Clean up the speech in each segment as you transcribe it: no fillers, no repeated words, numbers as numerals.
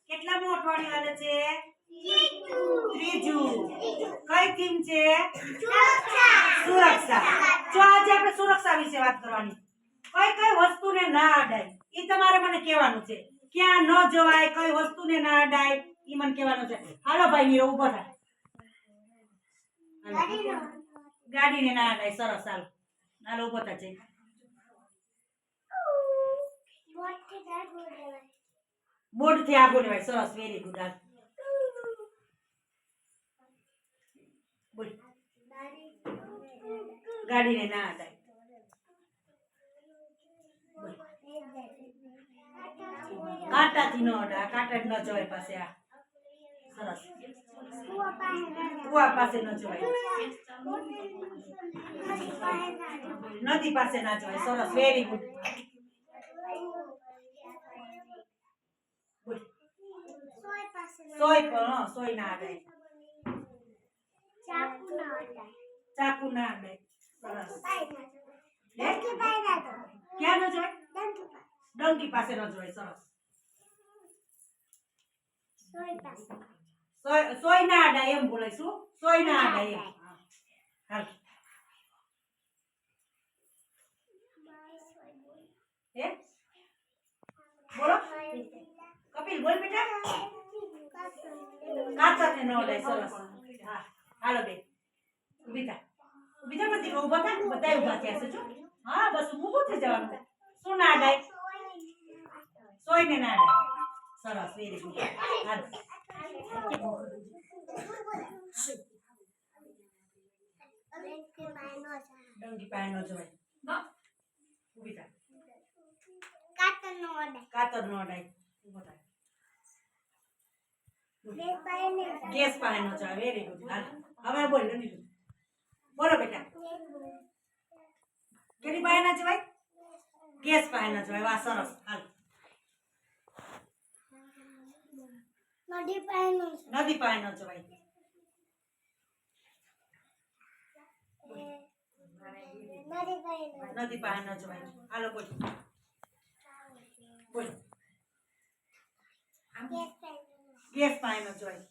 કેટલામું અઠવાડિયું હાલે છે? ત્રીજું. કઈ થીમ છે? સુરક્ષા. જો આજે આપણે સુરક્ષા વિશે વાત કરવાની. કઈ કઈ વસ્તુને ના અડાય ઈ તમારે મને કહેવાનું છે. ક્યાં ન જવાય, કઈ વસ્તુને ના અડાય ઈ મને કહેવાનું છે. હાલો ભાઈ નીરો ઊભો થા. ગાડીને ના અડાય. સરસ. હાલો હાલો ઊભો થા. છે બોર્ડ થી આગળ લેવાય. સરસ. Very good. હાલ બોલ. ગાડીને ના અડાય. કાંટાથી ન અડાય. કાંટા જ ન જવાય પાસે. આ સરસ. કુવા પાસે ન જવાય. નદી પાસે ના જવાય. સરસ. Very good. સોય ના અડાય. ચાકુ ના અડાય. સરસ. ક્યાં ન જવાય? ડંકી પાસે ન જવાય. સરસ. સોય ના અડાય એમ બોલાય. શું? સોય ના અડાય એમ. હાલ હે બોલો. કપિલ બોલ બેટા. કાચા ને ન અડાય. સરસ. હા હાલો બે ઊભી થા. ઊભી થા. બધી ઊભા થા. બધા ઊભા થયા છે. જો હા બસ ઊભું થઈ જવાનું. શું ના અડાય? સોય ને ના અડાય. સરસ. Very good. હાલ ડંકી પાય ન જવાય. ઊભી થા. કાતર નો અડાય. ઊભો થા. ગેસ પાય ન જવાય. Very good. હાલ હવે બોલ. બોલો બેટા. કેની પાય ના જવાય? ગેસ પાય ના જવાય. વાહ સરસ. હાલ નદી પાય ન જવાય. નદી પાય ન જવાય. હાલો બોલ. બોલ. ગેસ પાય ન જવાય.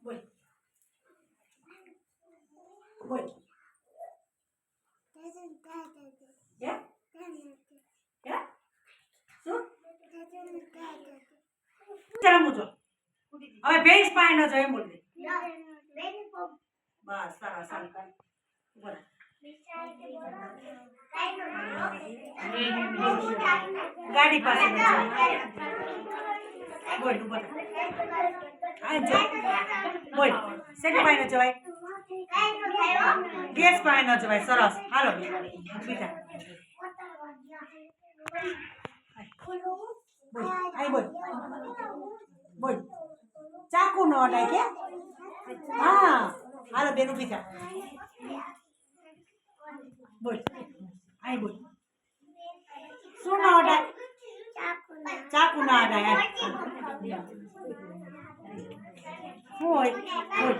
બોલ. બોલ. હવે ભેંસ પાય ન જાય એમ બોલ. બસ સરસ. બોલ. ગાડી પાસે ન જાય. બોલ. બોલ. બોલ. શેની પાય ન જવાય? ગેસ પાય ન જવાય. સરસ. હાલો બીજા. બોલ. આઈ બોલ. બોલ. ચાકુ ન અડાય કે? હા હાલો બેન ઊભી થા. બોલ. આઈ બોલ. શું ન અડાય? ચાકુ ના અડાય. હોય બોલ.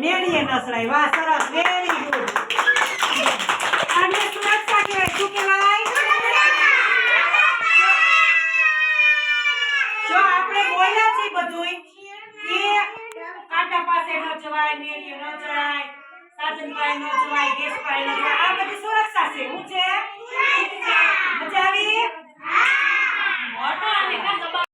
નેડીએ નસરાય. વાહ સરસ. Very good. અને સુરક્ષા કહેવાય. શું કહેવાય? જો આપણે બોલ્યા છીએ બધુંય કે કાંટા પાસે ન જવાય, નેડીએ ન જવાય, સાધન પાસે ન જવાય, ગેસ પાસે ન જવાય.